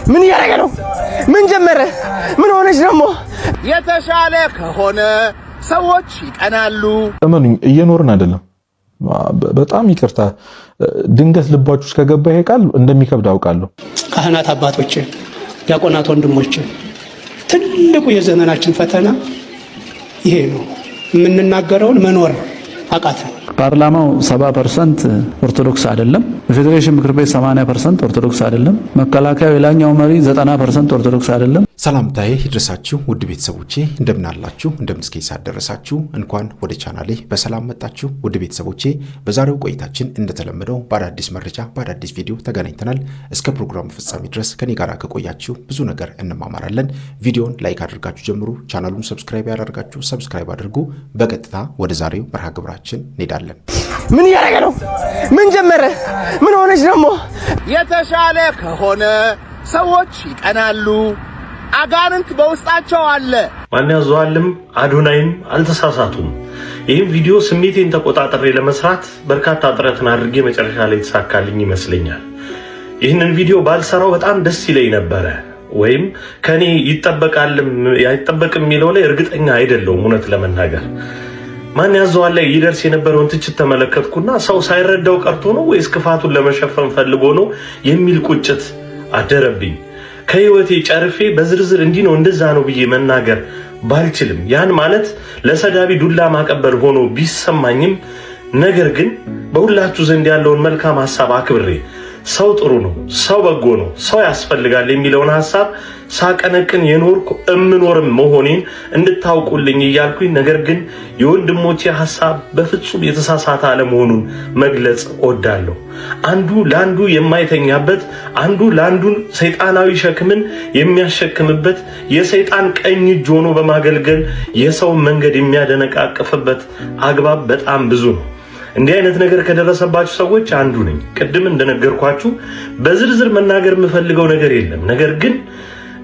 ምን ያረጋ ነው? ምን ጀመረ? ምን ሆነሽ ደግሞ? የተሻለ ከሆነ ሰዎች ይቀናሉ። እመኑኝ እየኖርን አይደለም። በጣም ይቅርታ ድንገት ልባችሁ ከገባ ይሄ ቃል እንደሚከብድ አውቃለሁ። ካህናት አባቶች፣ ዲያቆናት ወንድሞች፣ ትልቁ የዘመናችን ፈተና ይሄ ነው። የምንናገረውን መኖር አቃተን። ፓርላማው 70% ኦርቶዶክስ አይደለም። የፌዴሬሽን ምክር ቤት 80% ኦርቶዶክስ አይደለም። መከላከያው የላኛው መሪ 90% ኦርቶዶክስ አይደለም። ሰላምታዬ ይድረሳችሁ ውድ ቤተሰቦቼ፣ እንደምናላችሁ እንደምስኪ ሳደረሳችሁ እንኳን ወደ ቻናሌ በሰላም መጣችሁ። ውድ ቤተሰቦቼ በዛሬው ቆይታችን እንደተለመደው በአዳዲስ መረጃ በአዳዲስ ቪዲዮ ተገናኝተናል። እስከ ፕሮግራሙ ፍጻሜ ድረስ ከኔ ጋር ከቆያችሁ ብዙ ነገር እንማማራለን። ቪዲዮን ላይክ አድርጋችሁ ጀምሩ። ቻናሉን ሰብስክራይብ ያደርጋችሁ ሰብስክራይብ አድርጉ። በቀጥታ ወደ ዛሬው መርሃ ግብራችን እንሄዳለን። ምን ያረጋ ነው? ምን ጀመረ? ምን ሆነሽ ደግሞ? የተሻለ ከሆነ ሰዎች ይቀናሉ። አጋንንት በውስጣቸው አለ። ማን ያዘዋልም አዶናይም አልተሳሳቱም። ይህም ቪዲዮ ስሜቴን ተቆጣጥሬ ለመስራት በርካታ ጥረትን አድርጌ መጨረሻ ላይ ተሳካልኝ ይመስለኛል። ይህንን ቪዲዮ ባልሰራው በጣም ደስ ይለኝ ነበረ፣ ወይም ከኔ ይጠበቃልም አይጠበቅም የሚለው ላይ እርግጠኛ አይደለሁም። እውነት ለመናገር ማን ያዘዋል ላይ ይደርስ የነበረውን ትችት ተመለከትኩና ሰው ሳይረዳው ቀርቶ ነው ወይስ ክፋቱን ለመሸፈን ፈልጎ ነው የሚል ቁጭት አደረብኝ። ከህይወቴ ጨርፌ በዝርዝር እንዲህ ነው እንደዛ ነው ብዬ መናገር ባልችልም ያን ማለት ለሰዳቢ ዱላ ማቀበል ሆኖ ቢሰማኝም ነገር ግን በሁላችሁ ዘንድ ያለውን መልካም ሐሳብ አክብሬ ሰው ጥሩ ነው፣ ሰው በጎ ነው፣ ሰው ያስፈልጋል የሚለውን ሐሳብ ሳቀነቅን የኖርኩ እምኖርም መሆኔን እንድታውቁልኝ እያልኩኝ ነገር ግን የወንድሞቼ ሐሳብ በፍጹም የተሳሳተ አለመሆኑን መግለጽ እወዳለሁ። አንዱ ለአንዱ የማይተኛበት፣ አንዱ ለአንዱን ሰይጣናዊ ሸክምን የሚያሸክምበት፣ የሰይጣን ቀኝ እጅ ሆኖ በማገልገል የሰው መንገድ የሚያደነቃቅፍበት አግባብ በጣም ብዙ ነው። እንዲህ አይነት ነገር ከደረሰባችሁ ሰዎች አንዱ ነኝ። ቅድም እንደነገርኳችሁ በዝርዝር መናገር የምፈልገው ነገር የለም። ነገር ግን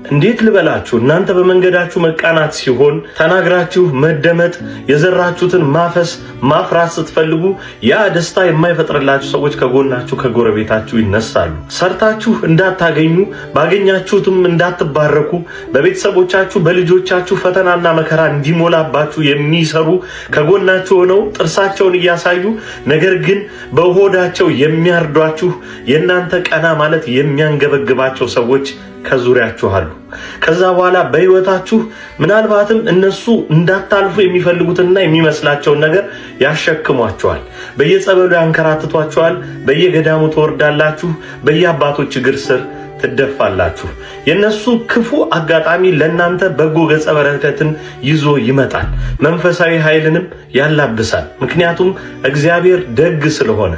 እንዴት ልበላችሁ፣ እናንተ በመንገዳችሁ መቃናት ሲሆን ተናግራችሁ መደመጥ፣ የዘራችሁትን ማፈስ ማፍራት ስትፈልጉ ያ ደስታ የማይፈጥርላችሁ ሰዎች ከጎናችሁ ከጎረቤታችሁ ይነሳሉ። ሰርታችሁ እንዳታገኙ፣ ባገኛችሁትም እንዳትባረኩ፣ በቤተሰቦቻችሁ በልጆቻችሁ ፈተናና መከራ እንዲሞላባችሁ የሚሰሩ ከጎናችሁ ሆነው ጥርሳቸውን እያሳዩ ነገር ግን በሆዳቸው የሚያርዷችሁ የእናንተ ቀና ማለት የሚያንገበግባቸው ሰዎች ከዙሪያችሁ አሉ። ከዛ በኋላ በህይወታችሁ ምናልባትም እነሱ እንዳታልፉ የሚፈልጉትና የሚመስላቸውን ነገር ያሸክሟቸዋል። በየጸበሉ ያንከራትቷቸዋል። በየገዳሙ ትወርዳላችሁ። በየአባቶች እግር ስር ትደፋላችሁ። የነሱ ክፉ አጋጣሚ ለናንተ በጎ ገጸ በረከትን ይዞ ይመጣል። መንፈሳዊ ኃይልንም ያላብሳል። ምክንያቱም እግዚአብሔር ደግ ስለሆነ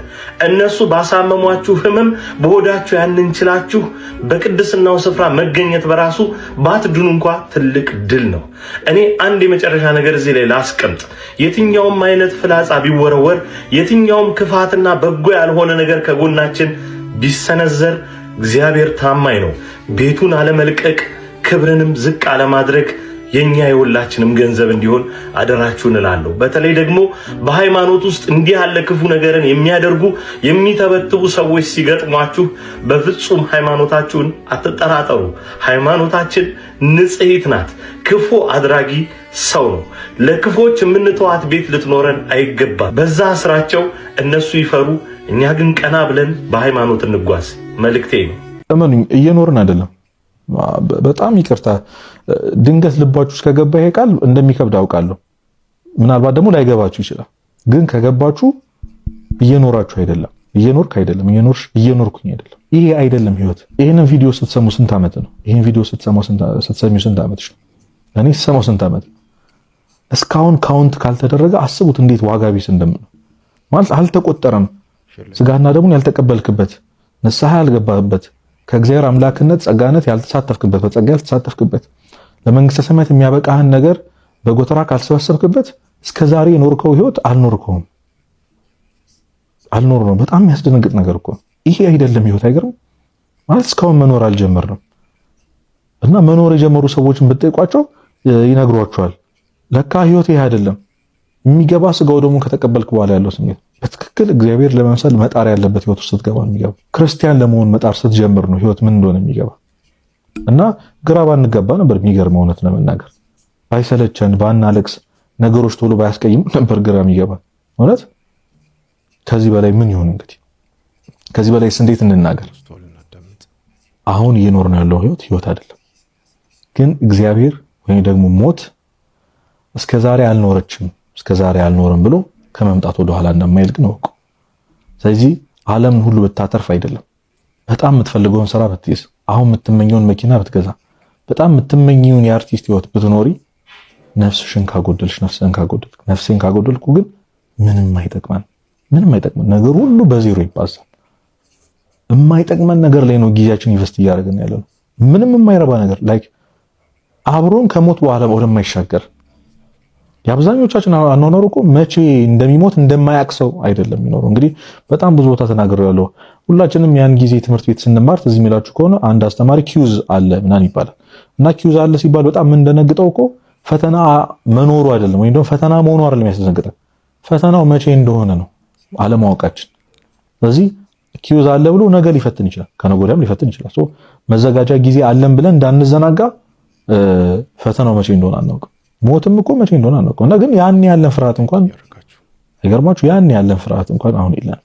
እነሱ ባሳመሟችሁ ህመም በሆዳችሁ ያንን ችላችሁ በቅድስናው ስፍራ መገኘት በራሱ ባትድኑ እንኳን ትልቅ ድል ነው። እኔ አንድ የመጨረሻ ነገር እዚህ ላይ ላስቀምጥ። የትኛውም አይነት ፍላጻ ቢወረወር፣ የትኛውም ክፋትና በጎ ያልሆነ ነገር ከጎናችን ቢሰነዘር እግዚአብሔር ታማኝ ነው። ቤቱን አለመልቀቅ፣ ክብርንም ዝቅ አለማድረግ የኛ የሁላችንም ገንዘብ እንዲሆን አደራችሁን እላለሁ። በተለይ ደግሞ በሃይማኖት ውስጥ እንዲህ ያለ ክፉ ነገርን የሚያደርጉ የሚተበትቡ ሰዎች ሲገጥሟችሁ በፍጹም ሃይማኖታችሁን አትጠራጠሩ። ሃይማኖታችን ንጽሕት ናት። ክፉ አድራጊ ሰው ነው። ለክፎች የምንተዋት ቤት ልትኖረን አይገባም። በዛ ስራቸው እነሱ ይፈሩ፣ እኛ ግን ቀና ብለን በሃይማኖት እንጓዝ መልእክቴ ነው። እመኑኝ እየኖርን አይደለም። በጣም ይቅርታ ድንገት ልባችሁ ከገባ ይሄ ቃል እንደሚከብድ አውቃለሁ። ምናልባት ደግሞ ላይገባችሁ ይችላል። ግን ከገባችሁ እየኖራችሁ አይደለም፣ እየኖርክ አይደለም፣ እየኖርኩኝ አይደለም። ይሄ አይደለም ህይወት። ይሄንን ቪዲዮ ስትሰሙ ስንት ዓመት ነው? ይሄን ቪዲዮ ስትሰሚው ስንት ዓመትሽ ነው? እኔ ስሰማው ስንት ዓመት? እስካሁን ካውንት ካልተደረገ አስቡት እንዴት ዋጋ ቢስ እንደምነው። ማለት አልተቆጠረም። ስጋና ደሙን ያልተቀበልክበት፣ ንስሐ ያልገባህበት፣ ከእግዚአብሔር አምላክነት ጸጋነት ያልተሳተፍክበት፣ በጸጋ ያልተሳተፍክበት፣ ለመንግስተ ሰማያት የሚያበቃህን ነገር በጎተራ ካልሰበሰብክበት እስከዛሬ የኖርከው ህይወት አልኖርከውም። በጣም የሚያስደነግጥ ነገር እኮ ይሄ አይደለም ህይወት። አይገርም? ማለት እስካሁን መኖር አልጀመርንም። እና መኖር የጀመሩ ሰዎችን ብትጠይቋቸው ይነግሯቸዋል። ለካ ህይወት ይሄ አይደለም። የሚገባ ስጋው ደግሞ ከተቀበልክ በኋላ ያለው ስሜት በትክክል እግዚአብሔር ለመምሰል መጣር ያለበት ህይወት ውስጥ ስትገባ የሚገባ። ክርስቲያን ለመሆን መጣር ስትጀምር ነው ህይወት ምን እንደሆነ የሚገባ። እና ግራ ባንገባ ነበር የሚገርመው እውነት ለመናገር ባይሰለቸን ባናለቅስ ነገሮች ቶሎ ባያስቀይም ነበር ግራ የሚገባ እውነት። ከዚህ በላይ ምን ይሆን እንግዲህ? ከዚህ በላይ እንዴት እንናገር? አሁን እየኖርነው ያለው ህይወት አይደለም። ግን እግዚአብሔር ወይ ደግሞ ሞት እስከዛሬ አልኖርም ብሎ ከመምጣት ወደ ኋላ እንደማይል ግን ወቁ። ስለዚህ ዓለምን ሁሉ ብታተርፍ አይደለም በጣም የምትፈልገውን ስራ ብትይዝ፣ አሁን የምትመኘውን መኪና ብትገዛ፣ በጣም የምትመኘውን የአርቲስት ህይወት ብትኖሪ ነፍስን ካጎደልኩ ግን ምንም አይጠቅመን። ነገር ሁሉ በዜሮ ይባዛል። የማይጠቅመን ነገር ላይ ነው ጊዜያችን ኢንቨስት እያደረግን ያለው። ምንም የማይረባ ነገር ላይክ አብሮን ከሞት በኋላ ወደማይሻገር የአብዛኞቻችን አኗኗር እኮ መቼ እንደሚሞት እንደማያቅሰው አይደለም የሚኖረው። እንግዲህ በጣም ብዙ ቦታ ተናግሬያለሁ። ሁላችንም ያን ጊዜ ትምህርት ቤት ስንማር ትዝ የሚላችሁ ከሆነ አንድ አስተማሪ ኪውዝ አለ ምናምን ይባላል እና ኪውዝ አለ ሲባል በጣም እንደነግጠው እኮ ፈተና መኖሩ አይደለም ወይም ደግሞ ፈተና መሆኑ አይደለም ያስደነግጣል። ፈተናው መቼ እንደሆነ ነው አለማወቃችን። ስለዚህ ኪውዝ አለ ብሎ ነገ ሊፈትን ይችላል፣ ከነገ ወዲያም ሊፈትን ይችላል። ሶ መዘጋጃ ጊዜ አለን ብለን እንዳንዘናጋ ፈተናው መቼ እንደሆነ አናውቅም። ሞትም እኮ መቼ እንደሆነ አናውቅም። እና ግን ያን ያለን ፍርሃት እንኳን አይገርማችሁ? ያን ያለን ፍርሃት እንኳን አሁን የለን።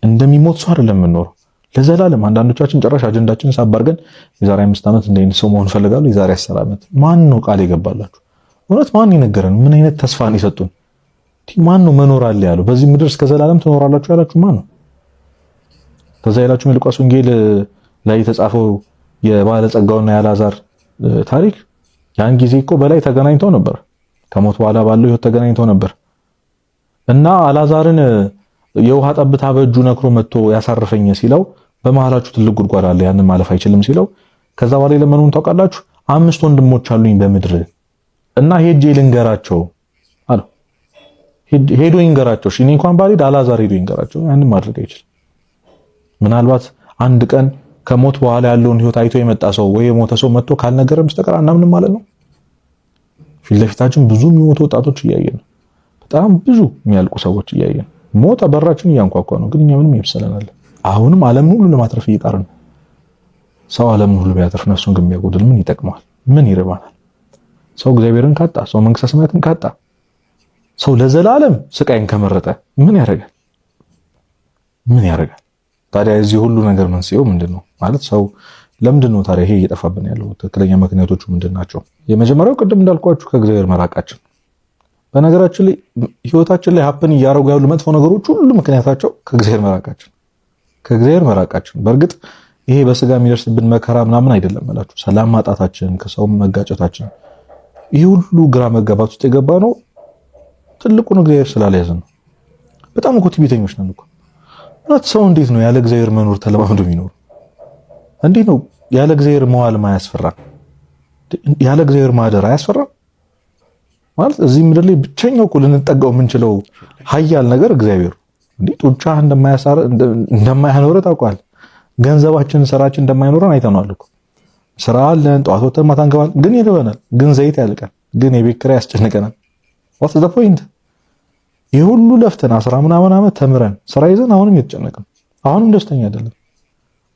እንደሚሞት ሰው አይደለም የምንኖረው ለዘላለም። አንዳንዶቻችን ጭራሽ አጀንዳችንን ሳባርገን የዛሬ 5 ዓመት እንደዚህ ሰው መሆን ፈልጋለሁ፣ የዛሬ 10 ዓመት። ማን ነው ቃል የገባላችሁ? እውነት ማን ይነገረን? ምን አይነት ተስፋን ይሰጡን? ማን ነው መኖር አለ ያለው? በዚህ ምድር እስከ ዘላለም ትኖራላችሁ ያላችሁ ማን ነው? ከዛ ያላችሁ ሉቃስ ወንጌል ላይ የተጻፈው የባለጸጋውና የአልዓዛር ታሪክ ያን ጊዜ እኮ በላይ ተገናኝተው ነበር። ከሞት በኋላ ባለው ህይወት ተገናኝተው ነበር እና አልዓዛርን የውሃ ጠብታ በእጁ ነክሮ መጥቶ ያሳርፈኝ ሲለው በመሃላችሁ ትልቅ ጉድጓድ አለ ያንን ማለፍ አይችልም ሲለው ከዛ በኋላ ለምኑን ታውቃላችሁ? 5 ወንድሞች አሉኝ በምድር እና ሄጄ ልንገራቸው አለው። ሄዶ ይንገራቸው። እኔ እንኳን ባልሄድ አልዓዛር ሄዶ ይንገራቸው። ያንን ማድረግ አይችልም። ምናልባት አንድ ቀን ከሞት በኋላ ያለውን ህይወት አይቶ የመጣ ሰው ወይ የሞተ ሰው መጥቶ ካልነገረም በስተቀር አናምንም ማለት ነው። ፊት ለፊታችን ብዙ የሚሞቱ ወጣቶች እያየን ነው። በጣም ብዙ የሚያልቁ ሰዎች እያየን ሞት በራችን እያንኳኳ ነው። ግን እኛ ምንም ይብሰለናል። አሁንም ዓለምን ሁሉ ለማትረፍ እየጣርን ነው። ሰው ዓለምን ሁሉ ቢያተርፍ ነፍሱን ግን ቢያጎድል ምን ይጠቅመዋል? ምን ይረባናል? ሰው እግዚአብሔርን ካጣ፣ ሰው መንግስተ ሰማያትን ካጣ፣ ሰው ለዘላለም ስቃይን ከመረጠ ምን ያደርጋል? ታዲያ የዚህ ሁሉ ነገር መንስኤው ምንድነው? ማለት ሰው ለምንድን ነው ታዲያ ይሄ እየጠፋብን ያለው? ትክክለኛ ምክንያቶቹ ምንድናቸው? የመጀመሪያው ቅድም እንዳልኳችሁ ከእግዚአብሔር መራቃችን። በነገራችን ላይ ህይወታችን ላይ ሀፕን እያደረጉ ያሉ መጥፎ ነገሮች ሁሉ ምክንያታቸው ከእግዚአብሔር መራቃችን። በእርግጥ ይሄ በስጋ የሚደርስብን መከራ ምናምን አይደለም እላችሁ፣ ሰላም ማጣታችን፣ ከሰው መጋጨታችን፣ ይህ ሁሉ ግራ መጋባት ውስጥ የገባ ነው ትልቁን እግዚአብሔር ስላልያዘን ነው። በጣም እኮ ትዕቢተኞች ነን እኮ። ሰው እንዴት ነው ያለ እግዚአብሔር መኖር ተለማምዶ የሚኖር? እንዴት ነው ያለ እግዚአብሔር መዋል ማያስፈራ? ያለ እግዚአብሔር ማደር አያስፈራ? ማለት እዚህ ምድር ላይ ብቸኛው እኮ ልንጠጋው የምንችለው ኃያል ነገር እግዚአብሔር። እንዴ ጡጫ እንደማያኖር ታውቃለህ። ገንዘባችን ስራችን እንደማይኖረን አይተናል እኮ። ስራ አለን፣ ጠዋት ወተን ማታ እንገባለን፣ ግን ይርበናል፣ ግን ዘይት ያልቃል፣ ግን የቤት ኪራይ ያስጨንቀናል። what's the point? ይህ ሁሉ ለፍተን 10 ምናምን ዓመት ተምረን ስራ ይዘን አሁንም እየተጨነቅን፣ አሁንም ደስተኛ አይደለም።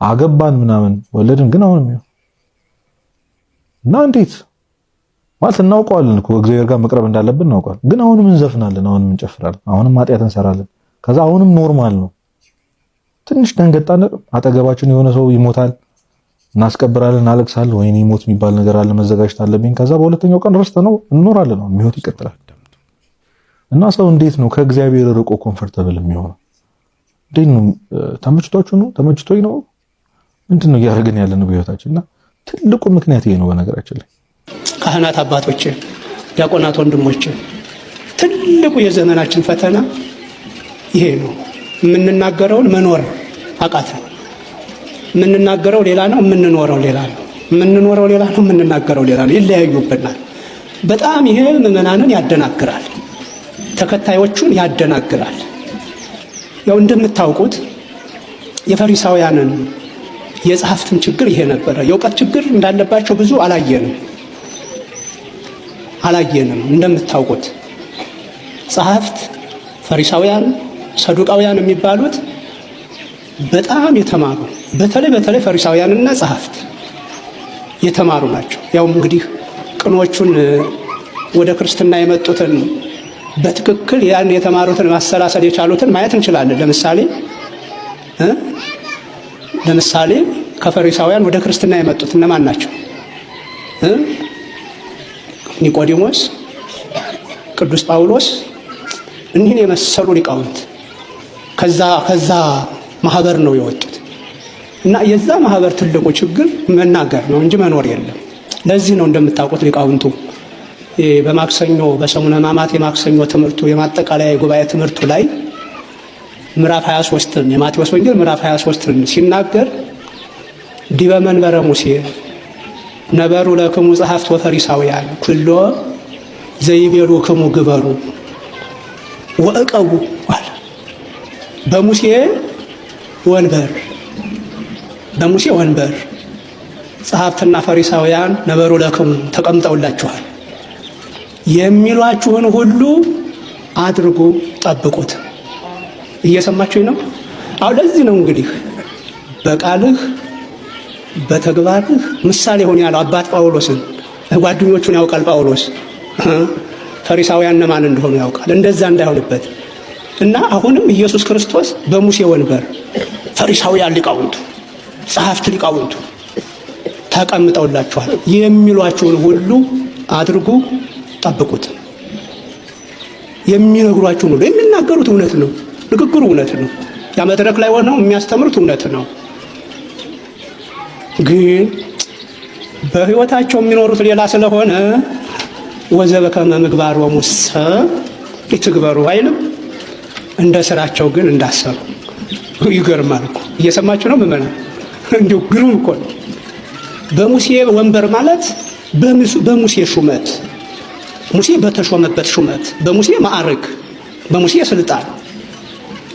አገባን ምናምን ወለድን፣ ግን አሁንም ይኸው እና እንዴት ማለት እናውቀዋለን እኮ እግዚአብሔር ጋር መቅረብ እንዳለብን እናውቀዋለን፣ ግን አሁንም እንዘፍናለን፣ አሁንም እንጨፍራለን፣ አሁንም ኃጢአት እንሰራለን። ከዛ አሁንም ኖርማል ነው። ትንሽ ደንገጣን፣ አጠገባችን የሆነ ሰው ይሞታል፣ እናስቀብራለን፣ እናለቅሳለን። ወይኔ ሞት የሚባል ነገር አለ መዘጋጀት አለብኝ። ከዛ በሁለተኛው ቀን ረስተነው እንኖራለን፣ ነው ህይወት ይቀጥላል። እና ሰው እንዴት ነው ከእግዚአብሔር ርቆ ኮምፎርታብል የሚሆነው? እንዴት ነው? ተመችቷችሁ ነው? ተመችቶኝ ነው? ምንድነው እያደረግን ያለነው በህይወታችን? እና ትልቁ ምክንያት ይሄ ነው። በነገራችን ላይ ካህናት አባቶች፣ ዲያቆናት ወንድሞች፣ ትልቁ የዘመናችን ፈተና ይሄ ነው። የምንናገረውን መኖር አቃተን። የምንናገረው ሌላ ነው፣ የምንኖረው ሌላ ነው። የምንኖረው ሌላ ነው፣ የምንናገረው ሌላ ነው። ይለያዩብናል። በጣም ይሄ ምዕመናንን ያደናግራል፣ ተከታዮቹን ያደናግራል። ያው እንደምታውቁት የፈሪሳውያንን የጸሐፍትን ችግር ይሄ ነበረ። የእውቀት ችግር እንዳለባቸው ብዙ አላየንም። እንደምታውቁት ጸሐፍት፣ ፈሪሳውያን፣ ሰዱቃውያን የሚባሉት በጣም የተማሩ በተለይ ፈሪሳውያንና ጸሐፍት የተማሩ ናቸው። ያው እንግዲህ ቅኖቹን ወደ ክርስትና የመጡትን በትክክል ያን የተማሩትን ማሰላሰል የቻሉትን ማየት እንችላለን። ለምሳሌ ከፈሪሳውያን ወደ ክርስትና የመጡት እነማን ናቸው? ኒቆዲሞስ፣ ቅዱስ ጳውሎስ፣ እኒህን የመሰሉ ሊቃውንት ከዛ ማህበር ነው የወጡት። እና የዛ ማህበር ትልቁ ችግር መናገር ነው እንጂ መኖር የለም። ለዚህ ነው እንደምታውቁት ሊቃውንቱ በማክሰኞ በሰሙነ ሕማማት የማክሰኞ ትምህርቱ የማጠቃለያ የጉባኤ ትምህርቱ ላይ ምዕራፍ 23ን የማቴዎስ ወንጌል ምዕራፍ 23ን ሲናገር ዲበ መንበረ ሙሴ ነበሩ ለክሙ ጸሐፍት ወፈሪሳውያን ኩሎ ዘይቤሉክሙ ግበሩ ወእቀቡ አለ። በሙሴ ወንበር ጸሐፍትና ፈሪሳውያን ነበሩ ለክሙ ተቀምጠውላችኋል፣ የሚሏችሁን ሁሉ አድርጉ ጠብቁት። እየሰማችሁኝ ነው? አሁን ለዚህ ነው እንግዲህ በቃልህ በተግባርህ ምሳሌ ሆነ ያለው አባት ጳውሎስን። ጓደኞቹን ያውቃል ጳውሎስ፣ ፈሪሳውያን እነማን እንደሆኑ ያውቃል። እንደዛ እንዳይሆንበት እና አሁንም ኢየሱስ ክርስቶስ በሙሴ ወንበር ፈሪሳውያን ሊቃውንቱ፣ ጸሐፍት ሊቃውንቱ ተቀምጠውላችኋል፣ የሚሏችሁን ሁሉ አድርጉ ጠብቁት። የሚነግሯችሁን ሁሉ የሚናገሩት እውነት ነው፣ ንግግሩ እውነት ነው። ያ መድረክ ላይ ሆነው የሚያስተምሩት እውነት ነው። ግን በህይወታቸው የሚኖሩት ሌላ ስለሆነ ወዘበከመ ምግባር ወሙሰ ይትግበሩ አይልም። እንደ ስራቸው ግን እንዳሰሩ። ይገርማል እኮ እየሰማችሁ ነው ምመና? እንዲሁ ግሩም እኮ ነው። በሙሴ ወንበር ማለት በሙሴ ሹመት፣ ሙሴ በተሾመበት ሹመት፣ በሙሴ ማዕረግ፣ በሙሴ ስልጣን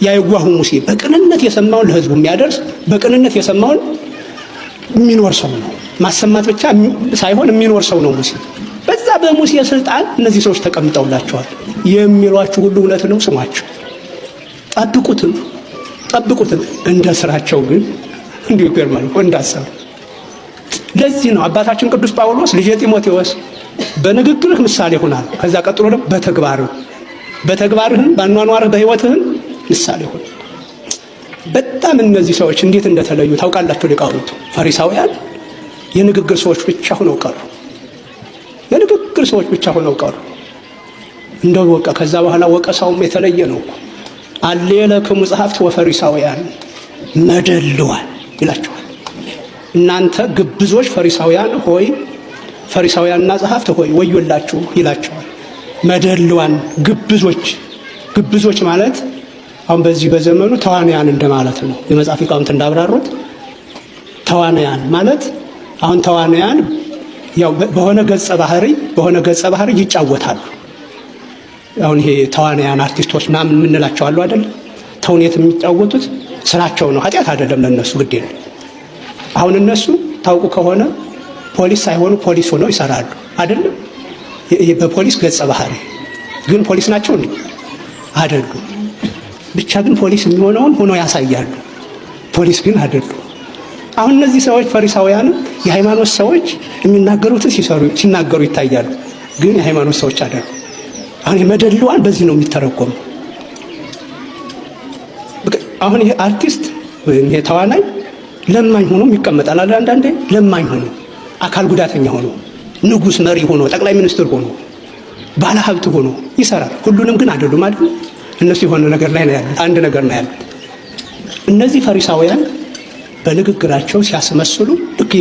ያይጓሁ ሙሴ በቅንነት የሰማውን ለህዝቡ የሚያደርስ በቅንነት የሰማውን የሚኖር ሰው ነው። ማሰማት ብቻ ሳይሆን የሚኖር ሰው ነው ሙሴ። በዛ በሙሴ ስልጣን እነዚህ ሰዎች ተቀምጠውላቸዋል። የሚሏችሁ ሁሉ እውነት ነው፣ ስሟቸው፣ ጠብቁትም። እንደ ስራቸው ግን እንዲሁ ይገርማል እኮ እንዳሰሩ። ለዚህ ነው አባታችን ቅዱስ ጳውሎስ ልጄ ጢሞቴዎስ በንግግርህ ምሳሌ ሆናል። ከዛ ቀጥሎ ደግሞ በተግባርህም በአኗኗርህ በህይወትህም ምሳሌ ሆነ። በጣም እነዚህ ሰዎች እንዴት እንደተለዩ ታውቃላችሁ ሊቃውንቱ። ፈሪሳውያን የንግግር ሰዎች ብቻ ሆነው ቀሩ። እንደው በቃ ከዛ በኋላ ወቀሳውም የተለየ ነው እኮ። አሌ ለክሙ ጸሐፍት ወፈሪሳውያን መደልዋል ይላቸዋል። እናንተ ግብዞች ፈሪሳውያን ሆይ፣ ፈሪሳውያንና ጸሐፍት ሆይ ወዮላችሁ ይላቸዋል። መደልዋን ግብዞች ማለት አሁን በዚህ በዘመኑ ተዋንያን እንደማለት ነው። የመጽሐፍ ሊቃውንት እንዳብራሩት ተዋንያን ማለት አሁን ተዋንያን ያው በሆነ ገጸ ባህሪ ይጫወታሉ። አሁን ይሄ ተዋንያን አርቲስቶች ምናምን የምንላቸው አሉ አይደል? ተውኔት የሚጫወቱት ስራቸው ነው፣ ኃጢአት አይደለም ለነሱ ግድ የለም። አሁን እነሱ ታውቁ ከሆነ ፖሊስ ሳይሆኑ ፖሊስ ሆነው ይሰራሉ አይደለም? በፖሊስ ገጸ ባህሪ ግን ፖሊስ ናቸው እንዴ? አይደሉም። ብቻ ግን ፖሊስ የሚሆነውን ሆኖ ያሳያሉ። ፖሊስ ግን አይደሉም። አሁን እነዚህ ሰዎች ፈሪሳውያን የሃይማኖት ሰዎች የሚናገሩትን ሲናገሩ ይታያሉ፣ ግን የሃይማኖት ሰዎች አይደሉም። አሁን የመደልዋን በዚህ ነው የሚተረጎመው። አሁን ይሄ አርቲስት ወይም ይሄ ተዋናይ ለማኝ ሆኖ ይቀመጣል። አንዳንዴ ለማኝ ሆኖ፣ አካል ጉዳተኛ ሆኖ፣ ንጉስ መሪ ሆኖ፣ ጠቅላይ ሚኒስትር ሆኖ፣ ባለ ሀብት ሆኖ ይሰራል። ሁሉንም ግን አይደሉም አይደል? እነሱ የሆነ ነገር ላይ ነው ያሉት፣ አንድ ነገር ነው ያሉት። እነዚህ ፈሪሳውያን በንግግራቸው ሲያስመስሉ ልክ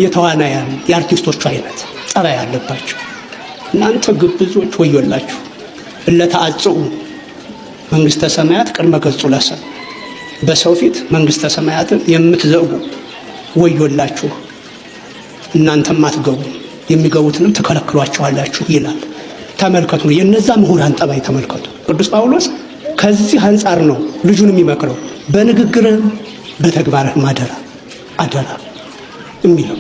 የተዋናያን የአርቲስቶቹ አይነት ጸባይ አለባቸው። እናንተ ግብዞች ወዮላችሁ፣ እለተአጽኡ መንግስተ ሰማያት ቅድመ ገጹ ለሰብ፣ በሰው ፊት መንግስተ ሰማያትን የምትዘጉ ወዮላችሁ፣ እናንተም አትገቡ፣ የሚገቡትንም ትከለክሏቸዋላችሁ ይላል። ተመልከቱ፣ የነዛ ምሁራን ጠባይ ተመልከቱ። ቅዱስ ጳውሎስ ከዚህ አንጻር ነው ልጁን የሚመክረው፣ በንግግርህ በተግባርህ አደራ የሚለው።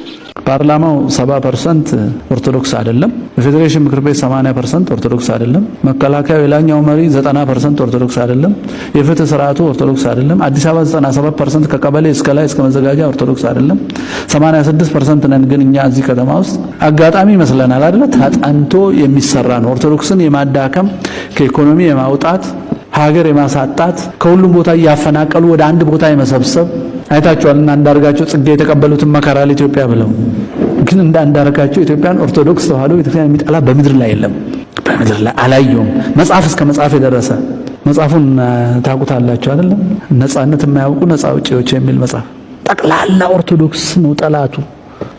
ፓርላማው 70% ኦርቶዶክስ አይደለም። በፌዴሬሽን ምክር ቤት 80% ኦርቶዶክስ አይደለም። መከላከያው የላኛው መሪ 90% ኦርቶዶክስ አይደለም። የፍትህ ስርዓቱ ኦርቶዶክስ አይደለም። አዲስ አበባ 97% ከቀበሌ እስከ ላይ እስከ መዘጋጃ ኦርቶዶክስ አይደለም። 86% ነን ግን እኛ እዚህ ከተማ ውስጥ አጋጣሚ ይመስለናል አይደል? ተጠንቶ የሚሰራ ነው። ኦርቶዶክስን የማዳከም ከኢኮኖሚ የማውጣት ሀገር የማሳጣት ከሁሉም ቦታ እያፈናቀሉ ወደ አንድ ቦታ የመሰብሰብ አይታችኋልና አንዳርጋቸው ጽጌ የተቀበሉትን መከራ ለኢትዮጵያ ብለው ግን እንዳንዳርጋቸው ኢትዮጵያን ኦርቶዶክስ ተዋህዶ ቤተክርስቲያን የሚጠላ በምድር ላይ የለም። በምድር ላይ አላየውም። መጽሐፍ እስከ መጽሐፍ የደረሰ መጽሐፉን ታውቁታላችሁ አይደለም? ነጻነት የማያውቁ ነጻ አውጪዎች የሚል መጽሐፍ ጠቅላላ ኦርቶዶክስ ነው ጠላቱ።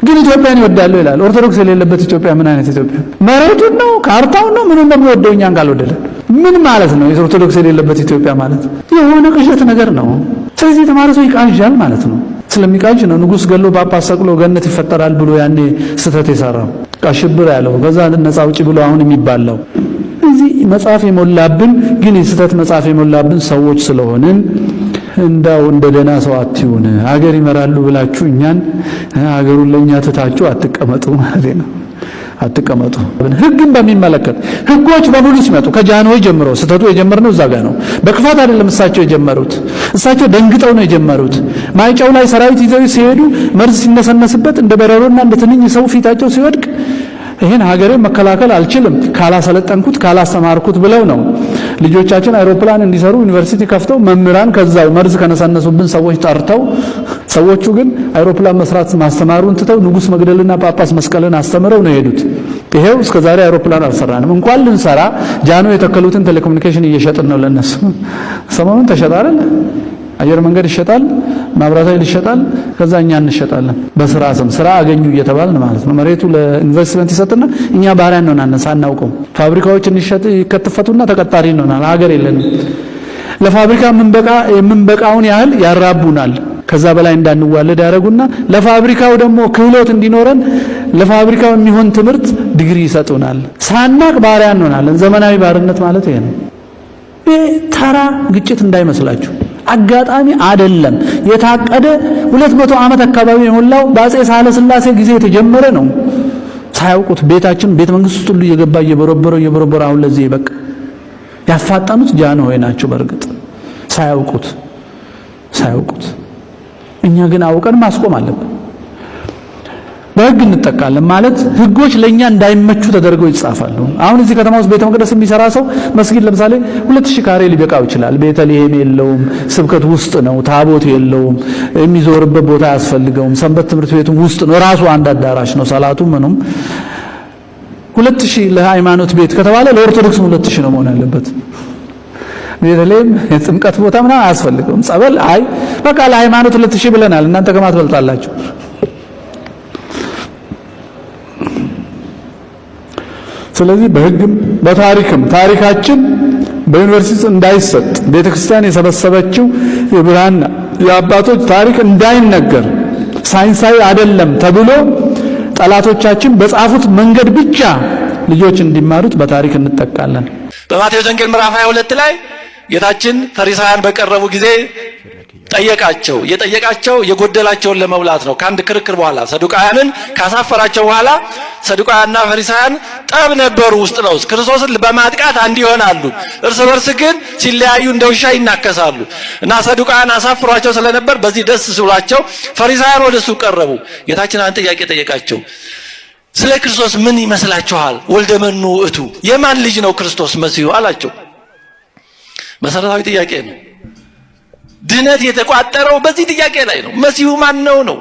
ግን ኢትዮጵያን ይወዳሉ ይላል። ኦርቶዶክስ የሌለበት ኢትዮጵያ ምን አይነት ኢትዮጵያ? መሬቱን ነው ካርታውን ነው ምኑን ነው የሚወደው እኛን ካልወደደ ምን ማለት ነው? የኦርቶዶክስ የሌለበት ኢትዮጵያ ማለት የሆነ ቅዠት ነገር ነው። ስለዚህ የተማረ ሰው ይቃዣል ማለት ነው። ስለሚቃዥ ነው ንጉስ ገሎ ጳጳስ ሰቅሎ ገነት ይፈጠራል ብሎ ያኔ ስተት የሰራው ሽብር ያለው ከዛ ነፃ አውጪ ብሎ አሁን የሚባለው። እዚህ መጽሐፍ የሞላብን ግን የስተት መጽሐፍ የሞላብን ሰዎች ስለሆንን እንዳው እንደ ደና ሰው አትዩን። ሀገር ይመራሉ ብላችሁ እኛን ሀገሩን ለኛ ትታችሁ አትቀመጡ ማለት ነው። አትቀመጡ። ህግን በሚመለከት ህጎች በሙሉ ሲመጡ ከጃንሆይ ጀምሮ ስተቱ የጀመረው እዛ ጋር ነው። በክፋት አይደለም እሳቸው የጀመሩት። እሳቸው ደንግጠው ነው የጀመሩት። ማይጨው ላይ ሰራዊት ይዘው ሲሄዱ መርዝ ሲነሰነስበት እንደ በረሮና እንደ ትንኝ ሰው ፊታቸው ሲወድቅ ይሄን ሀገሬ መከላከል አልችልም ካላሰለጠንኩት ካላስተማርኩት ብለው ነው ልጆቻችን አይሮፕላን እንዲሰሩ ዩኒቨርሲቲ ከፍተው መምህራን ከዛው መርዝ ከነሰነሱብን ሰዎች ጠርተው ሰዎቹ ግን አይሮፕላን መስራት ማስተማሩን ትተው ንጉስ መግደልና ጳጳስ መስቀልን አስተምረው ነው የሄዱት። ይሄው እስከዛሬ አይሮፕላን አልሰራንም። እንኳን ልንሰራ ጃኖ የተከሉትን ቴሌኮሙኒኬሽን እየሸጥን ነው ለነሱ። ሰሞኑን ተሸጠ አይደል? አየር መንገድ ይሸጣል፣ ማብራት ኃይል ይሸጣል፣ ከዛ እኛ እንሸጣለን። በስራ ስም ስራ አገኙ እየተባልን ማለት ነው። መሬቱ ለኢንቨስትመንት ይሰጥና እኛ ባሪያ እንሆናለን ሳናውቀው። ፋብሪካዎች እንሸጥ ይከተፈቱና ተቀጣሪ እንሆናለን። ሀገር የለንም። ለፋብሪካ የምንበቃውን ያህል ያራቡናል። ከዛ በላይ እንዳንዋለድ ያደርጉና ለፋብሪካው ደግሞ ክህሎት እንዲኖረን ለፋብሪካው የሚሆን ትምህርት ዲግሪ ይሰጡናል። ሳናቅ ባሪያ እንሆናለን። ዘመናዊ ባርነት ማለት ይሄ ነው። ይሄ ተራ ግጭት እንዳይመስላችሁ አጋጣሚ አይደለም። የታቀደ 200 ዓመት አካባቢ የሞላው በአፄ ሳህለ ሥላሴ ጊዜ የተጀመረ ነው። ሳያውቁት ቤታችን ቤተ መንግስት ውስጥ ሁሉ እየገባ እየበረበረ አሁን ለዚህ በቃ ያፋጣኑት ጃንሆይ ናቸው። በእርግጥ ሳያውቁት እኛ ግን አውቀን ማስቆም አለብን። በህግ እንጠቃለን ማለት ህጎች ለኛ እንዳይመቹ ተደርገው ይጻፋሉ። አሁን እዚህ ከተማ ውስጥ ቤተ መቅደስ የሚሰራ ሰው መስጊድ ለምሳሌ 2000 ካሬ ሊበቃው ይችላል። ቤተልሔም የለውም፣ ስብከት ውስጥ ነው፣ ታቦት የለውም፣ የሚዞርበት ቦታ ያስፈልገውም፣ ሰንበት ትምህርት ቤቱም ውስጥ ነው፣ ራሱ አንድ አዳራሽ ነው፣ ሰላቱ ምኑም 2000 ለሃይማኖት ቤት ከተባለ ለኦርቶዶክስ 2000 ነው መሆን ያለበት። ቤተልሔም የጥምቀት ቦታ ምናምን አያስፈልገውም። ጸበል አይ በቃ ለሃይማኖት 2000 ብለናል። እናንተ ከማት በልጣላችሁ። ስለዚህ በህግም በታሪክም ታሪካችን በዩኒቨርሲቲ እንዳይሰጥ ቤተክርስቲያን የሰበሰበችው የብራና የአባቶች ታሪክ እንዳይነገር ሳይንሳዊ አይደለም ተብሎ ጠላቶቻችን በጻፉት መንገድ ብቻ ልጆች እንዲማሩት በታሪክ እንጠቃለን። በማቴዎስ ወንጌል ምዕራፍ 22 ላይ ጌታችን ፈሪሳውያን በቀረቡ ጊዜ ጠየቃቸው። የጠየቃቸው የጎደላቸውን ለመውላት ነው። ከአንድ ክርክር በኋላ ሰዱቃውያንን ካሳፈራቸው በኋላ ሰዱቃውያንና ፈሪሳውያን ጠብ ነበሩ ውስጥ ነው። ክርስቶስን በማጥቃት አንድ ይሆናሉ፣ እርስ በርስ ግን ሲለያዩ እንደ ውሻ ይናከሳሉ። እና ሰዱቃውያን አሳፍሯቸው ስለነበር በዚህ ደስ ብሏቸው ፈሪሳውያን ወደሱ ቀረቡ። ጌታችን አንድ ጥያቄ ጠየቃቸው። ስለ ክርስቶስ ምን ይመስላችኋል? ወልደ መኑ ውእቱ፣ የማን ልጅ ነው ክርስቶስ መሲሁ አላቸው። መሰረታዊ ጥያቄ ነው። ድነት የተቋጠረው በዚህ ጥያቄ ላይ ነው። መሲሁ ማን ነው?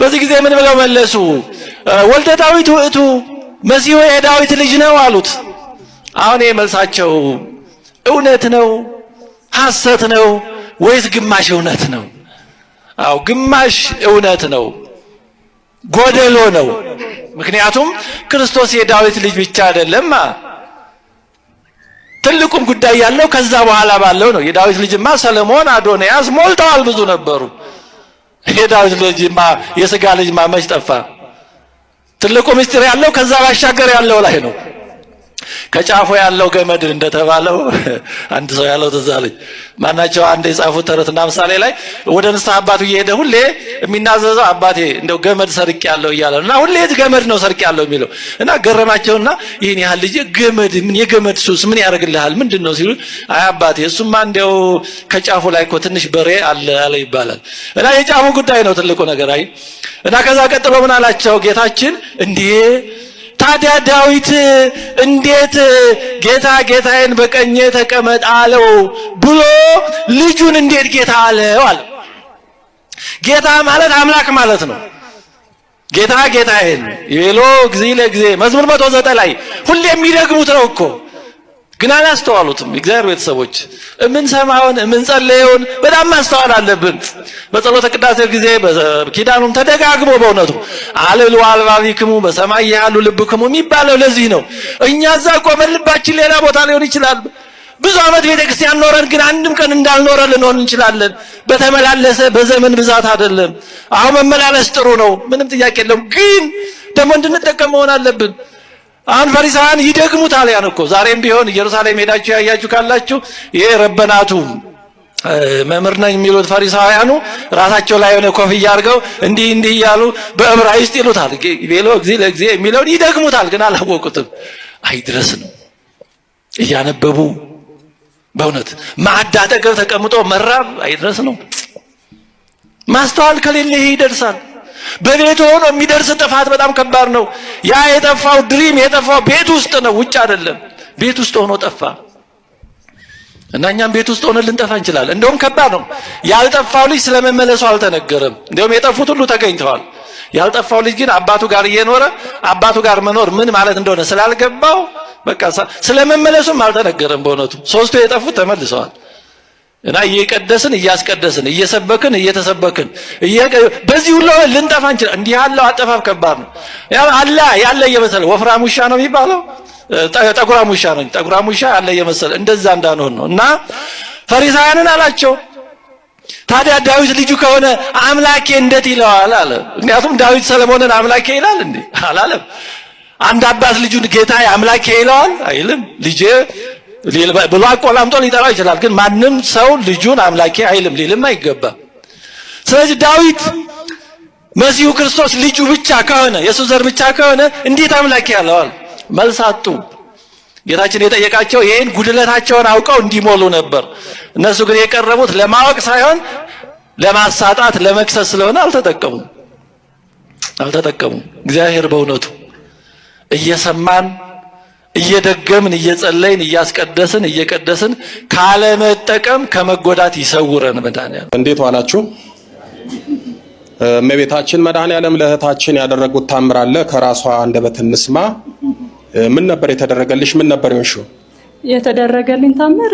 በዚህ ጊዜ ምን ብለው መለሱ? ወልደ ዳዊት ውእቱ፣ መሲሁ የዳዊት ልጅ ነው አሉት። አሁን የመልሳቸው እውነት ነው ሐሰት ነው ወይስ ግማሽ እውነት ነው? አዎ ግማሽ እውነት ነው፣ ጎደሎ ነው። ምክንያቱም ክርስቶስ የዳዊት ልጅ ብቻ አይደለም። ትልቁም ጉዳይ ያለው ከዛ በኋላ ባለው ነው። የዳዊት ልጅማ ሰለሞን፣ አዶንያስ ሞልተዋል፣ ብዙ ነበሩ። የዳዊት ልጅማ የሥጋ ልጅማ መች ጠፋ? ትልቁ ምስጢር ያለው ከዛ ባሻገር ያለው ላይ ነው። ከጫፉ ያለው ገመድ እንደተባለው አንድ ሰው ያለው ተዛለኝ ማናቸው አንድ የጻፉት ተረትና ምሳሌ ላይ ወደ ንስሐ አባቱ እየሄደ ሁሌ የሚናዘዘው አባቴ እንደው ገመድ ሰርቅ ያለው ይያላልና ሁሌ ገመድ ነው ሰርቅ ያለው የሚለው እና ገረማቸውና ይሄን ያህል ልጅ ገመድ ምን የገመድ ሱስ ምን ያደርግልሃል ምንድነው ሲሉ አይ አባቴ እሱማ እንደው ከጫፉ ላይ እኮ ትንሽ በሬ አለ ይባላል እና የጫፉ ጉዳይ ነው ትልቁ ነገር አይ እና ከዛ ቀጥሎ ምን አላቸው ጌታችን እንዴ ታዲያ ዳዊት እንዴት ጌታ ጌታዬን በቀኜ ተቀመጥ አለው ብሎ ልጁን እንዴት ጌታ አለው አለ ጌታ ማለት አምላክ ማለት ነው ጌታ ጌታዬን ይሎ እግዚእ ለእግዚእ መዝሙር 109 ላይ ሁሌ የሚደግሙት ነው እኮ ግን አላስተዋሉትም እግዚአብሔር ቤተሰቦች ምን ሰማውን ምን ጸለየውን በጣም ማስተዋል አለብን በጸሎተ ቅዳሴ ጊዜ በኪዳኑም ተደጋግሞ በእውነቱ አለሉ አልባቢክሙ በሰማይ ያሉ ልብክሙ የሚባለው ለዚህ ነው እኛ እዛ ቆመን ልባችን ሌላ ቦታ ሊሆን ይችላል ብዙ አመት ቤተክርስቲያን ኖረን ግን አንድም ቀን እንዳልኖረ ልንሆን እንችላለን በተመላለሰ በዘመን ብዛት አይደለም አሁን መመላለስ ጥሩ ነው ምንም ጥያቄ የለውም ግን ደግሞ እንድንጠቀም መሆን አለብን አሁን ፈሪሳውያን ይደግሙታል ያን እኮ ዛሬም ቢሆን ኢየሩሳሌም ሄዳችሁ ያያችሁ ካላችሁ ይሄ ረበናቱ መምህር ነኝ የሚሉት ፈሪሳውያኑ ራሳቸው ላይ የሆነ ኮፍያ አድርገው እንዲህ ያሉ በዕብራይስጥ ይሉታል ቤሎ እግዚእ ለእግዚእ የሚለውን ይደግሙታል ግን አላወቁትም አይድረስ ነው እያነበቡ በእውነት ማዕድ አጠገብ ተቀምጦ መራብ አይድረስ ነው ማስተዋል ከሌለ ይሄ ይደርሳል በቤቱ ሆኖ የሚደርስ ጥፋት በጣም ከባድ ነው ያ የጠፋው ድሪም የጠፋው ቤት ውስጥ ነው ውጭ አይደለም ቤት ውስጥ ሆኖ ጠፋ እና እኛም ቤት ውስጥ ሆነን ልንጠፋ እንችላለን እንደውም ከባድ ነው ያልጠፋው ልጅ ስለመመለሱ አልተነገረም እንደውም የጠፉት ሁሉ ተገኝተዋል ያልጠፋው ልጅ ግን አባቱ ጋር እየኖረ አባቱ ጋር መኖር ምን ማለት እንደሆነ ስላልገባው በቃ ስለመመለሱም አልተነገረም በእውነቱ ሶስቱ የጠፉት ተመልሰዋል እና እየቀደስን እያስቀደስን እየሰበክን እየተሰበክን በዚህ ሁሉ ልንጠፋ እንችላለን እንዲህ ያለው አጠፋፍ ከባድ ነው አላ ያለ የመሰለ ወፍራም ውሻ ነው የሚባለው ጠጉራም ውሻ ነው ጠጉራም ውሻ ያለ የመሰለ እንደዛ እንዳንሆን ነው እና ፈሪሳውያንን አላቸው ታዲያ ዳዊት ልጁ ከሆነ አምላኬ እንዴት ይለዋል አለ ምክንያቱም ዳዊት ሰለሞንን አምላኬ ይላል እንዴ አላለም አንድ አባት ልጁን ጌታዬ አምላኬ ይለዋል አይልም ልጄ ብሎ አቆላምጦ ሊጠራው ይችላል ግን ማንም ሰው ልጁን አምላኬ አይልም ሊልም አይገባ ስለዚህ ዳዊት መሲሁ ክርስቶስ ልጁ ብቻ ከሆነ የኢየሱስ ዘር ብቻ ከሆነ እንዴት አምላኬ ያለዋል መልሳጡ ጌታችን የጠየቃቸው ይሄን ጉድለታቸውን አውቀው እንዲሞሉ ነበር እነሱ ግን የቀረቡት ለማወቅ ሳይሆን ለማሳጣት ለመክሰስ ስለሆነ አልተጠቀሙም እግዚአብሔር በእውነቱ እየሰማን እየደገምን እየጸለይን እያስቀደስን እየቀደስን ካለመጠቀም ከመጎዳት ይሰውረን መድኃኒዓለም እንዴት ዋላችሁ እመቤታችን መድኃኒዓለም ለእህታችን ያደረጉት ታምር አለ ከራሷ አንደበት እንስማ ምን ነበር የተደረገልሽ ምን ነበር ይሆንሽው የተደረገልኝ ታምር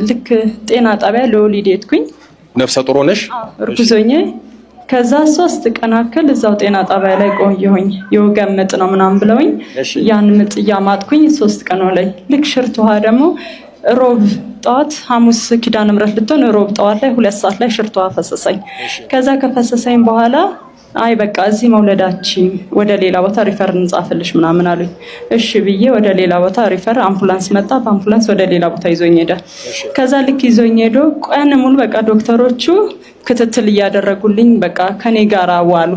ልክ ጤና ጣቢያ ለወሊድ ሄድኩኝ ነፍሰ ጡር ሆነሽ እርጉዞኝ ከዛ 3 ቀን አከል እዛው ጤና ጣቢያ ላይ ቆየሁኝ የወገብ ምጥ ነው ምናምን ብለውኝ ያን ምጥ ያማጥኩኝ 3 ቀን ላይ ልክ ሽርት ውሃ ደግሞ ሮብ ጧት ሐሙስ ኪዳነ ምሕረት ልትሆን ሮብ ጧት ላይ 2 ሰዓት ላይ ሽርት ውሃ ፈሰሰኝ ከዛ ከፈሰሰኝ በኋላ አይ በቃ እዚህ መውለዳችን ወደ ሌላ ቦታ ሪፈር እንጻፍልሽ ምናምን አሉኝ እሺ ብዬ ወደ ሌላ ቦታ ሪፈር አምቡላንስ መጣ በአምቡላንስ ወደ ሌላ ቦታ ይዞኝ ሄደ ከዛ ልክ ይዞኝ ሄዶ ቀን ሙሉ በቃ ዶክተሮቹ ክትትል እያደረጉልኝ በቃ ከኔ ጋር ዋሉ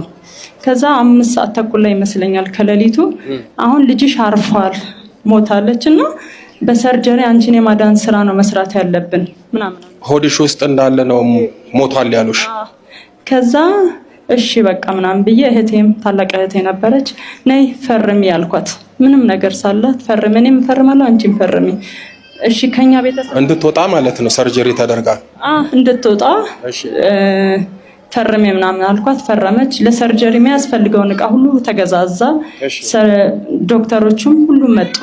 ከዛ 5 ሰዓት ተኩል ላይ ይመስለኛል ከሌሊቱ አሁን ልጅሽ አርፏል ሞታለችና በሰርጀሪ አንቺን የማዳን ስራ ነው መስራት ያለብን ምናምን ሆድሽ ውስጥ እንዳለ ነው ሞቷል ያሉሽ ከዛ እሺ በቃ ምናምን ብዬ እህቴም ታላቅ እህቴ ነበረች ነይ ፈርሚ ያልኳት ምንም ነገር ሳላት ፈርሚ እኔም ፈርማለሁ አንቺም ፈርሚ እሺ ከኛ ቤተሰብ እንድትወጣ ማለት ነው ሰርጀሪ ተደርጋ እንድትወጣ ፈርሚ ምናምን አልኳት ፈረመች ለሰርጀሪ የሚያስፈልገውን ዕቃ ሁሉ ተገዛዛ ዶክተሮቹም ሁሉ መጡ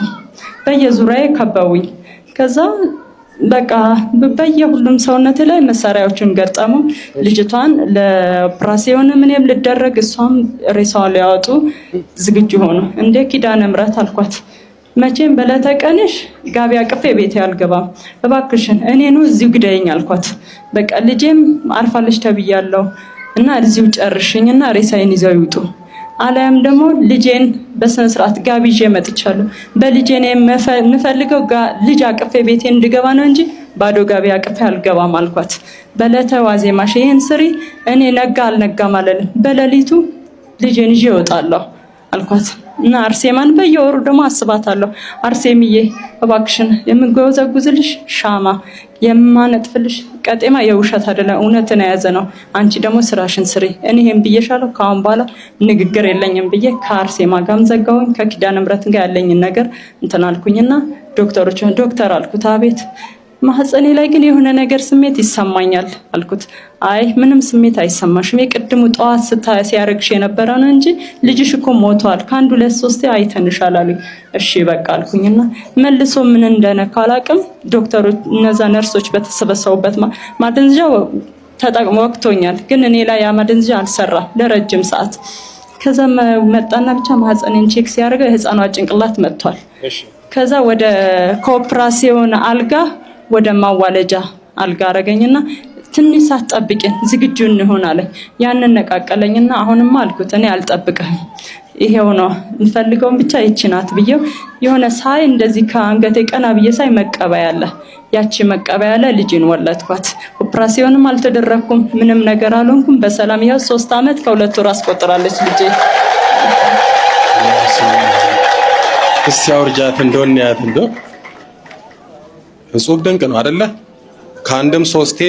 በየዙሪያዬ ከበውኝ ከዛ በቃ በየሁሉም ሰውነቴ ላይ መሳሪያዎችን ገጠሙ ልጅቷን ለኦፕራሲዮን ምንም ልደረግ እሷም ሬሳዋን ሊያወጡ ዝግጁ ሆኑ እንደ ኪዳነ ምሕረት አልኳት መቼም በለተቀንሽ ጋቢ አቅፌ ቤት ያልገባም እባክሽን እኔኑ እዚሁ ግደኝ አልኳት በቃ ልጄም አርፋለች ተብያለሁ እና እዚሁ ጨርሽኝና ሬሳዬን ይዘው ይውጡ አላየም ደግሞ ልጄን በስነ ስርዓት ጋብዤ መጥቻለሁ። በልጄ ነው የምፈልገው ልጅ አቅፌ ቤቴን እንድገባ ነው እንጂ ባዶ ጋቢ አቅፌ አልገባም አልኳት። በለተ ዋዜማሽ ይሄን ስሪ እኔ ነጋ አልነጋ ማለት በሌሊቱ ልጄን ይዤ እወጣለሁ አልኳት። እና አርሴማን በየወሩ ደግሞ አስባታለሁ። አርሴምዬ እባክሽን የምንጎዘጉዝልሽ ሻማ የማነጥፍልሽ ቀጤማ የውሸት አይደለም እውነትን የያዘ ነው። አንቺ ደግሞ ስራሽን ስሪ። እኔ ይሄን ብዬሻለሁ ካሁን በኋላ ንግግር የለኝም ብዬ ከአርሴማ ጋርም ዘጋሁኝ። ከኪዳነ ምሕረት ጋር ያለኝን ነገር እንትን አልኩኝና ዶክተር አልኩት አቤት ማህፀኔ ላይ ግን የሆነ ነገር ስሜት ይሰማኛል አልኩት። አይ ምንም ስሜት አይሰማሽም የቅድሙ ጧት ሲያረግሽ የነበረ ነው እንጂ ልጅሽ እኮ ሞቷል ከአንድ 2-3 አይተንሻል አሉኝ። እሺ በቃ አልኩኝና መልሶ ምን እንደነካ አላቅም ዶክተሮች እነዛ ነርሶች በተሰበሰቡበት ማደንዘዣ ተጠቅሞ ወቅቶኛል። ግን እኔ ላይ ያ ማደንዘዣ አልሰራም ለረጅም ሰዓት። ከዛ መጣና ብቻ ማህፀኔን ቼክ ሲያደርገው የህፃኗ ጭንቅላት መጥቷል። ከዛ ወደ ኮኦፕራሲዮን አልጋ ወደ ማዋለጃ አልጋ አረገኝና ትንሽ ሰዓት ጠብቂን ዝግጁ እንሆን አለኝ። ያንን ነቃቀለኝና አሁንማ አልኩት እኔ አልጠብቅህም ይሄው ነው እንፈልገውን ብቻ ይችናት ብዬው የሆነ ሳይ እንደዚህ ከአንገቴ ቀና ብዬ ሳይ መቀበያ አለ። ያቺ መቀበያ አለ ልጅን ወለድኳት። ኦፕራሲዮንም አልተደረኩም ምንም ነገር አልሆንኩም። በሰላም ይኸው 3 ዓመት ከ2 ወር አስቆጥራለች ልጄ። እስቲ አውርጃት እንደሆነያት እንደው እጹብ ድንቅ ነው አይደለ? ከአንድም 3ቴ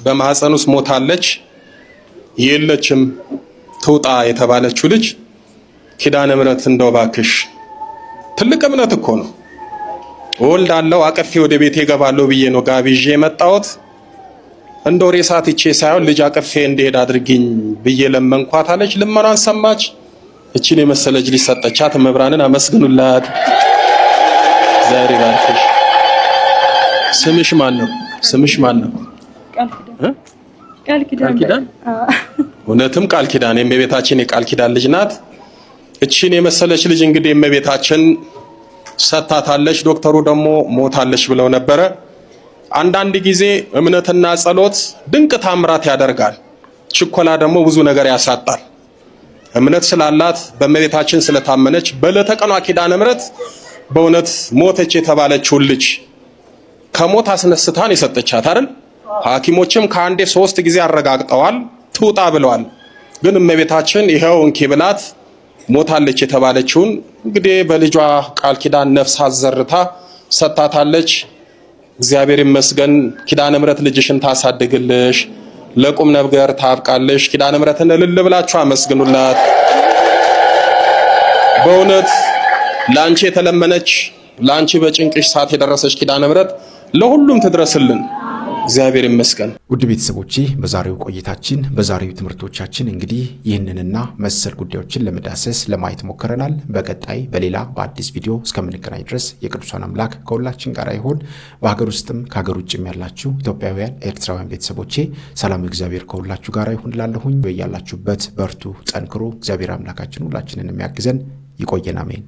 በማህፀን ውስጥ ሞታለች የለችም ትውጣ የተባለችው ልጅ ኪዳነ ምሕረት እንደው ባክሽ ትልቅ እምነት እኮ ነው። ወልዳለሁ አቀፌ ወደ ቤቴ እገባለሁ ብዬ ነው ጋብዤ የመጣሁት። እንደው ሬሳት ይቼ ሳይሆን ልጅ አቀፌ እንድሄድ አድርጊኝ ብዬ ለመንኳት አለች። ልመናን ሰማች። እቺን የመሰለች ልጅ ሰጠቻት። መብራንን አመስግኑላት። ዛሬ ባክሽ ስምሽ ማን ነው? ስምሽ ማን ነው? ቃል ኪዳን። እውነትም ቃል ኪዳን የእመቤታችን የቃል ኪዳን ልጅ ናት። እቺን የመሰለች ልጅ እንግዲህ እመቤታችን ሰጣታለች። ዶክተሩ ደግሞ ሞታለች ብለው ነበረ። አንዳንድ ጊዜ እምነትና ጸሎት ድንቅ ታምራት ያደርጋል። ችኮላ ደግሞ ብዙ ነገር ያሳጣል። እምነት ስላላት በእመቤታችን ስለታመነች በዕለተ ቀኗ ኪዳነ ምሕረት በእውነት ሞተች የተባለችው ልጅ ከሞት አስነስታን የሰጠቻት አይደል? ሐኪሞችም ከአንዴ 3 ጊዜ አረጋግጠዋል ትውጣ ብለዋል። ግን እመቤታችን ይሄው እንኪ ብላት ሞታለች የተባለችውን እንግዲህ በልጇ ቃል ኪዳን ነፍስ አዘርታ ሰጣታለች። እግዚአብሔር ይመስገን። ኪዳነ ምሕረት ልጅሽን ታሳድግልሽ፣ ለቁም ነገር ታብቃለሽ። ኪዳነ ምሕረትን እልል ብላችሁ አመስግኑላት። በእውነት ላንቺ የተለመነች ላንቺ በጭንቅሽ ሰዓት የደረሰች ኪዳነ ምሕረት ለሁሉም ትድረስልን። እግዚአብሔር ይመስገን። ውድ ቤተሰቦቼ በዛሬው ቆይታችን በዛሬው ትምህርቶቻችን እንግዲህ ይህንንና መሰል ጉዳዮችን ለመዳሰስ ለማየት ሞክረናል። በቀጣይ በሌላ በአዲስ ቪዲዮ እስከምንገናኝ ድረስ የቅዱሳን አምላክ ከሁላችን ጋር ይሁን። በሀገር ውስጥም ከሀገር ውጭም ያላችሁ ኢትዮጵያውያን ኤርትራውያን ቤተሰቦቼ ሰላም እግዚአብሔር ከሁላችሁ ጋር ይሁን። ላለሁኝ በያላችሁበት በርቱ፣ ጠንክሩ። እግዚአብሔር አምላካችን ሁላችንን የሚያግዘን ይቆየን። አሜን።